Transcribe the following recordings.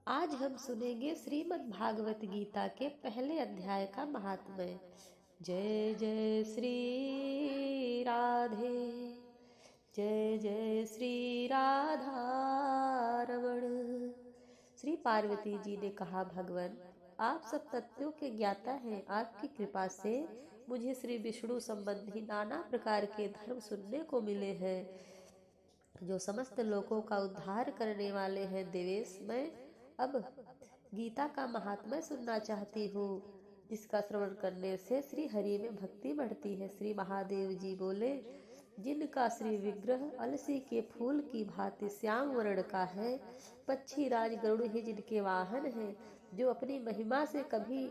आज हम सुनेंगे श्रीमद् भागवत गीता के पहले अध्याय का महात्म्य। जय जय श्री राधे, जय जय श्री राधा रमण। श्री पार्वती जी ने कहा, भगवान आप सब तत्वों के ज्ञाता हैं। आपकी कृपा से मुझे श्री विष्णु संबंधी नाना प्रकार के धर्म सुनने को मिले हैं, जो समस्त लोगों का उद्धार करने वाले हैं। देवेश, मैं अब गीता का महात्म्य सुनना चाहती हूँ, जिसका श्रवण करने से श्री हरि में भक्ति बढ़ती है। श्री महादेव जी बोले, जिनका श्री विग्रह अलसी के फूल की भांति श्याम वर्ण का है, पक्षी राज गरुड़ ही जिनके वाहन हैं, जो अपनी महिमा से कभी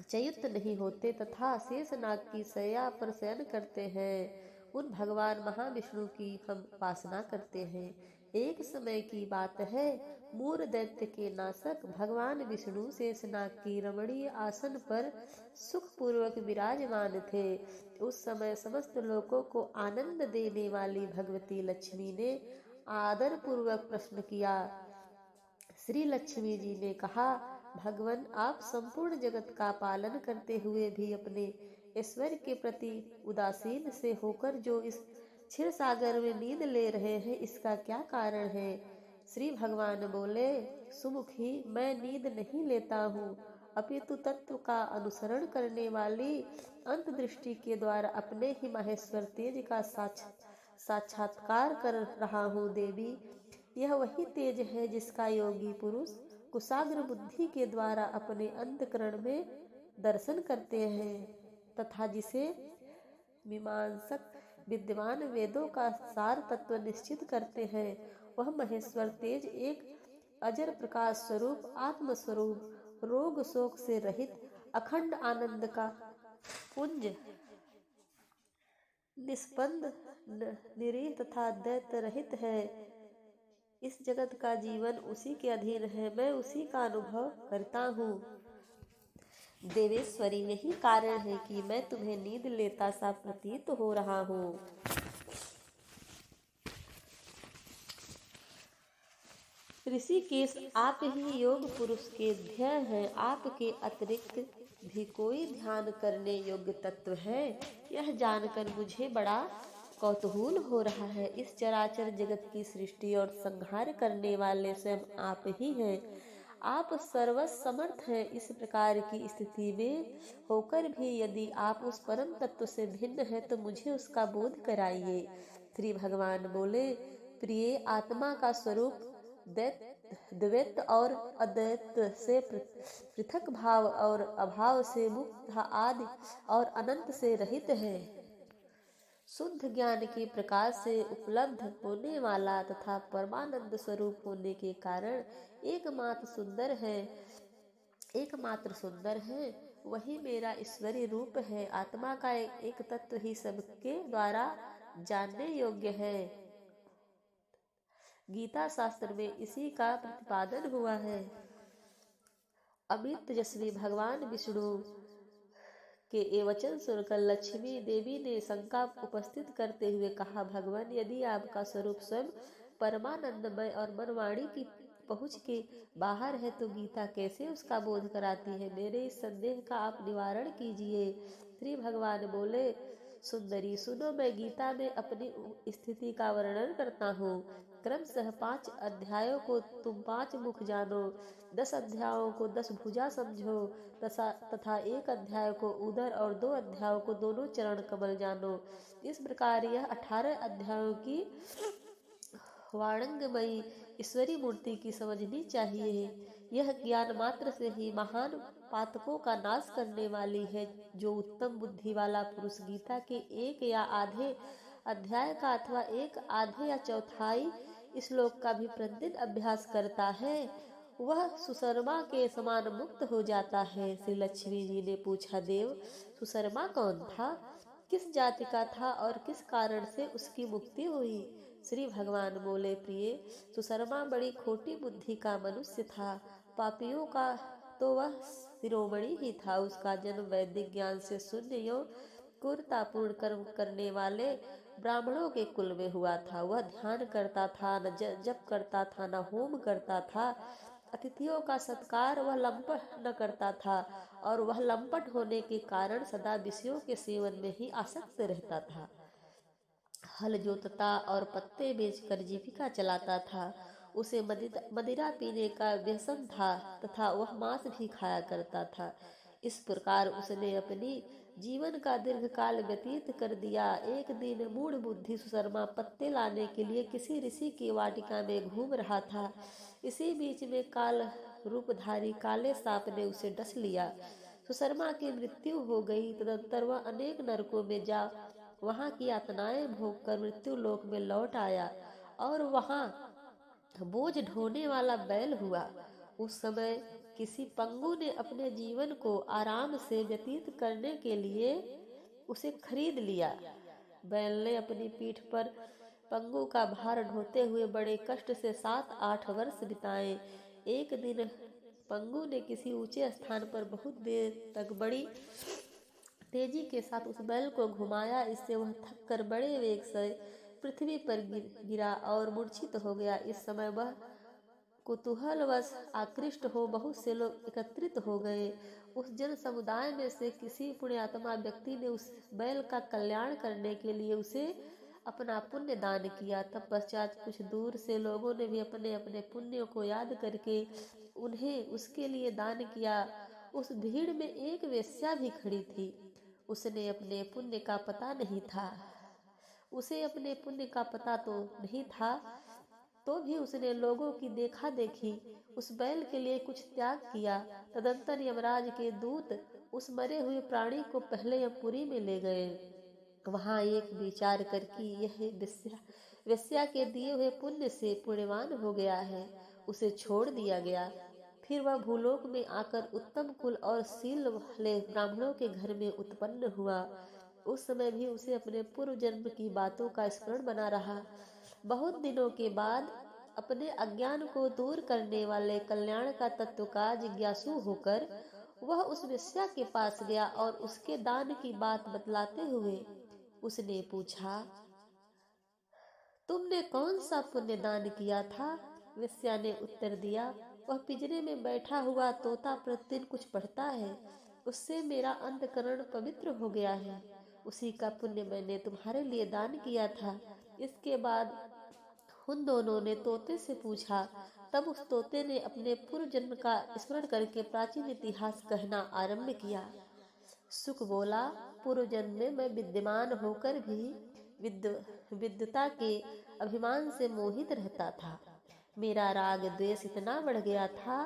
च्युत नहीं होते तथा शेषनाग की शैया पर शयन करते हैं, उन भगवान महाविष्णु की हम उपासना करते हैं। एक समय की बात है, मूर दैत्य के नाशक भगवान विष्णु शेषनाग की रमणीय आसन पर सुख पूर्वक विराजमान थे। उस समय समस्त लोगों को आनंद देने वाली भगवती लक्ष्मी ने आदर पूर्वक प्रश्न किया। श्री लक्ष्मी जी ने कहा, भगवान आप संपूर्ण जगत का पालन करते हुए भी अपने ऐश्वर्य के प्रति उदासीन से होकर जो इस क्षीर सागर में नींद ले रहे हैं, इसका क्या कारण है? श्री भगवान बोले, सुमुखी, मैं नींद नहीं लेता हूँ, अपितु तत्व का अनुसरण करने वाली अंतदृष्टि के द्वारा अपने ही महेश्वर तेज का साक्षात्कार कर रहा हूँ। देवी, यह वही तेज है जिसका योगी पुरुष कुशाग्र बुद्धि के द्वारा अपने अंतःकरण में दर्शन करते हैं तथा जिसे मीमांसक विद्वान वेदों का सार तत्व निश्चित करते हैं। वह महेश्वर तेज एक अजर प्रकाश स्वरूप आत्म स्वरूप, रोग शोक से रहित अखंड आनंद का पुंज, निष्पंद निरीह तथा दैत्य रहित है। इस जगत का जीवन उसी के अधीन है, मैं उसी का अनुभव करता हूँ। देवेश्वरी, यही कारण है कि मैं तुम्हें नींद लेता सा प्रतीत हो रहा हूँ। ऋषिकेश, आप ही योग पुरुष के ध्येय हैं। आपके अतिरिक्त भी कोई ध्यान करने योग्य तत्व है? यह जानकर मुझे बड़ा कौतूहल हो रहा है। इस चराचर जगत की सृष्टि और संहार करने वाले स्वयं आप ही हैं। आप सर्वसमर्थ हैं। इस प्रकार की स्थिति में होकर भी यदि आप उस परम तत्व से भिन्न हैं, तो मुझे उसका बोध कराइए। श्री भगवान बोले, प्रिय, आत्मा का स्वरूप द्वैत और अद्वैत से पृथक भाव और अभाव से मुक्त आदि और अनंत से रहित है। शुद्ध ज्ञान के प्रकाश से उपलब्ध होने वाला तथा परमानंद स्वरूप होने के कारण एकमात्र सुंदर है। वही मेरा ईश्वरीय रूप है। आत्मा का एक तत्व ही सबके द्वारा जानने योग्य है। गीता शास्त्र में इसी का प्रतिपादन हुआ है। अमित तेजस्वी भगवान विष्णु के ये वचन सुनकर लक्ष्मी देवी ने शंका उपस्थित करते हुए कहा, भगवान, यदि आपका स्वरूप स्वयं परमानंदमय और मनवाणी की पहुँच के बाहर है, तो गीता कैसे उसका बोध कराती है? मेरे इस संदेह का आप निवारण कीजिए। श्री भगवान बोले, सुंदरी सुनो, मैं गीता में अपनी स्थिति का वर्णन करता हूँ। क्रमशः 5 अध्यायों को तुम 5 मुख जानो, 10 अध्यायों को 10 भुजा समझो तथा 1 अध्याय को उदर और 2 अध्यायों को दोनों चरण कमल जानो। इस प्रकार यह 18 अध्यायों की वाणंगमयी ईश्वरी मूर्ति की समझनी चाहिए। यह ज्ञान मात्र से ही महान पातकों का नाश करने वाली है। जो उत्तम बुद्धि वाला पुरुष गीता के 1 या आधे अध्याय का अथवा 1 आधे या चौथाई श्लोक का भी प्रतिदिन अभ्यास करता है, वह सुशर्मा के समान मुक्त हो जाता है। श्री लक्ष्मी जी ने पूछा, देव, सुशर्मा कौन था? किस जाति का था और किस कारण से उसकी मुक्ति हुई? श्री भगवान बोले, प्रिय, सुशर्मा बड़ी खोटी बुद्धि का मनुष्य था। पापियों का तो वह शिरोमणि ही था। उसका जन्म वैदिक ज्ञान से शून्य एवं क्रूरतापूर्ण कर्म करने वाले ब्राह्मणों के कुल में हुआ था। वह ध्यान करता था, न जप करता था, न होम करता था। अतिथियों का सत्कार वह लंपट न करता था और वह लंपट होने के कारण सदा विषयों के सेवन में ही आसक्त रहता था। हल जोतता और पत्ते बेचकर जीविका चलाता था। उसे मदिरा पीने का व्यसन था तथा वह मांस भी खाया करता था। इस प्रकार उसने अपनी जीवन का दीर्घकाल व्यतीत कर दिया। एक दिन मूढ़ बुद्धि सुशर्मा पत्ते लाने के लिए किसी ऋषि की वाटिका में घूम रहा था। इसी बीच में काल रूपधारी काले सांप ने उसे डस लिया। सुशर्मा की मृत्यु हो गई। तदंतर वह अनेक नरकों में जा वहां की यातनाएं भोग कर मृत्यु लोक में लौट आया और वहां बोझ ढोने वाला बैल हुआ। उस समय किसी पंगु ने अपने जीवन को आराम से व्यतीत करने के लिए उसे खरीद लिया। बैल ने अपनी पीठ पर पंगु का भार ढोते हुए बड़े कष्ट से 7-8 वर्ष बिताए। एक दिन पंगु ने किसी ऊंचे स्थान पर बहुत देर तक बड़ी तेजी के साथ उस बैल को घुमाया। इससे वह थक कर बड़े वेग से पृथ्वी पर गिरा और मूर्छित हो गया। इस समय वह कुतूहलवश आकृष्ट हो बहुत से लोग एकत्रित हो गए। उस जन समुदाय में से किसी पुण्यात्मा व्यक्ति ने उस बैल का कल्याण करने के लिए उसे अपना पुण्य दान किया। तब पश्चात कुछ दूर से लोगों ने भी अपने अपने पुण्यों को याद करके उन्हें उसके लिए दान किया। उस भीड़ में एक वेश्या भी खड़ी थी। उसने अपने पुण्य का पता नहीं था उसे अपने पुण्य का पता तो नहीं था, तो भी उसने लोगों की देखा देखी उस बैल के लिए कुछ त्याग किया। तदंतर यमराज के दूत उस मरे हुए प्राणी को पहले यमपुरी में ले गए। वहां एक विचार कर कि यह वेश्या के दिए हुए पुण्य से पुण्यवान हो गया है, उसे छोड़ दिया गया। फिर वह भूलोक में आकर उत्तम कुल और शील वाले ब्राह्मणों के घर में उत्पन्न हुआ। उस समय भी उसे अपने पूर्व जन्म की बातों का स्मरण बना रहा। बहुत दिनों के बाद अपने अज्ञान को दूर करने वाले कल्याण का तत्व का जिज्ञासु होकर वह उस वेश्या के पास गया और उसके दान की बात बतलाते हुए उसने पूछा, तुमने कौन सा पुण्य दान किया था? वेश्या ने उत्तर दिया, वह पिंजरे में बैठा हुआ तोता प्रतिदिन कुछ पढ़ता है, उससे मेरा अंतकरण पवित्र हो गया है। उसी का पुण्य मैंने तुम्हारे लिए दान किया था। इसके बाद उन दोनों ने तोते से पूछा। तब उस तोते ने अपने पूर्व जन्म का स्मरण करके प्राचीन इतिहास कहना आरंभ किया। सुख बोला, पूर्व जन्म में मैं विद्यमान होकर भी विद्वता के अभिमान से मोहित रहता था। मेरा राग द्वेष इतना बढ़ गया था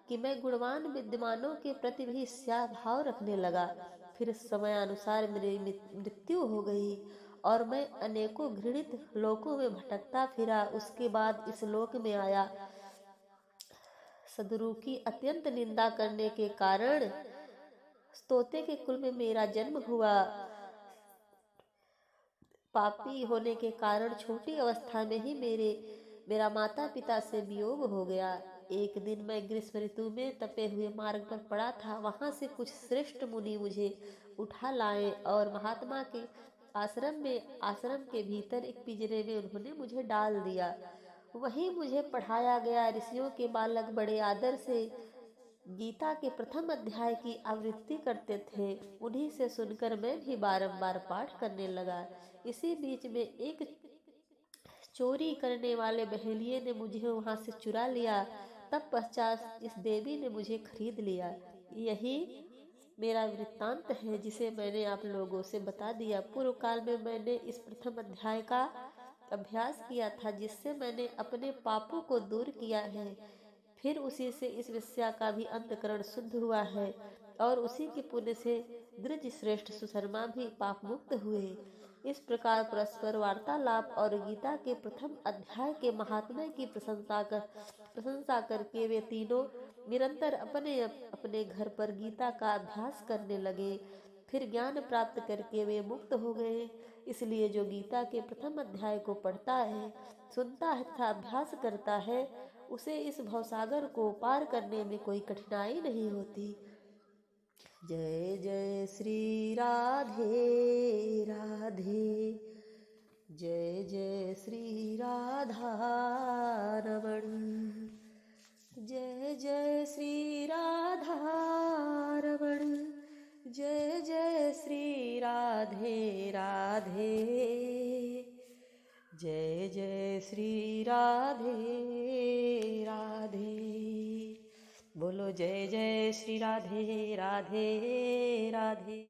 कि मैं गुणवान विद्यमानों के प्रति भी स्या भाव रखने लगा। फिर समयानुसार मेरी मृत्यु हो गई और मैं अनेकों घृणित लोकों में भटकता फिरा। उसके बाद इस लोक में आया। सदरु की अत्यंत निंदा करने के कारण तोते के कुल में मेरा जन्म हुआ। पापी होने के कारण छोटी अवस्था में ही मेरा माता पिता से वियोग हो गया। एक दिन मैं ग्रीष्म ऋतु में तपे हुए मार्ग पर पड़ा था। वहां से कुछ श्रेष्ठ मुनि मुझे उठा लाए और महात्मा के आश्रम के भीतर एक पिंजरे में उन्होंने मुझे डाल दिया। वहीं मुझे पढ़ाया गया। ऋषियों के बालक बड़े आदर से गीता के प्रथम अध्याय की आवृत्ति करते थे। उन्हीं से सुनकर मैं भी बारंबार पाठ करने लगा। इसी बीच में एक चोरी करने वाले बहेलिये ने मुझे वहां से चुरा लिया। तब पश्चात इस देवी ने मुझे खरीद लिया। यही मेरा वृत्तांत है जिसे मैंने आप लोगों से बता दिया। पूर्व काल में मैंने इस प्रथम अध्याय का अभ्यास किया था, जिससे मैंने अपने पापों को दूर किया है। फिर उसी से इस वेश्या का भी अंतकरण शुद्ध हुआ है और उसी के पुण्य से द्विज श्रेष्ठ सुशर्मा भी पाप मुक्त हुए। इस प्रकार परस्पर वार्तालाप और गीता के प्रथम अध्याय के महात्म्य की प्रशंसा करके वे तीनों निरंतर अपने अपने घर पर गीता का अभ्यास करने लगे। फिर ज्ञान प्राप्त करके वे मुक्त हो गए। इसलिए जो गीता के प्रथम अध्याय को पढ़ता है, सुनता है तथा अभ्यास करता है, उसे इस भवसागर को पार करने में कोई कठिनाई नहीं होती। जय जय श्री राधे राधे, जय जय श्री राधा रमण, जय जय श्री राधारमण, जय जय श्री राधे राधे, जय जय श्री राधे राधे। बोलो जय जय श्री राधे राधे राधे।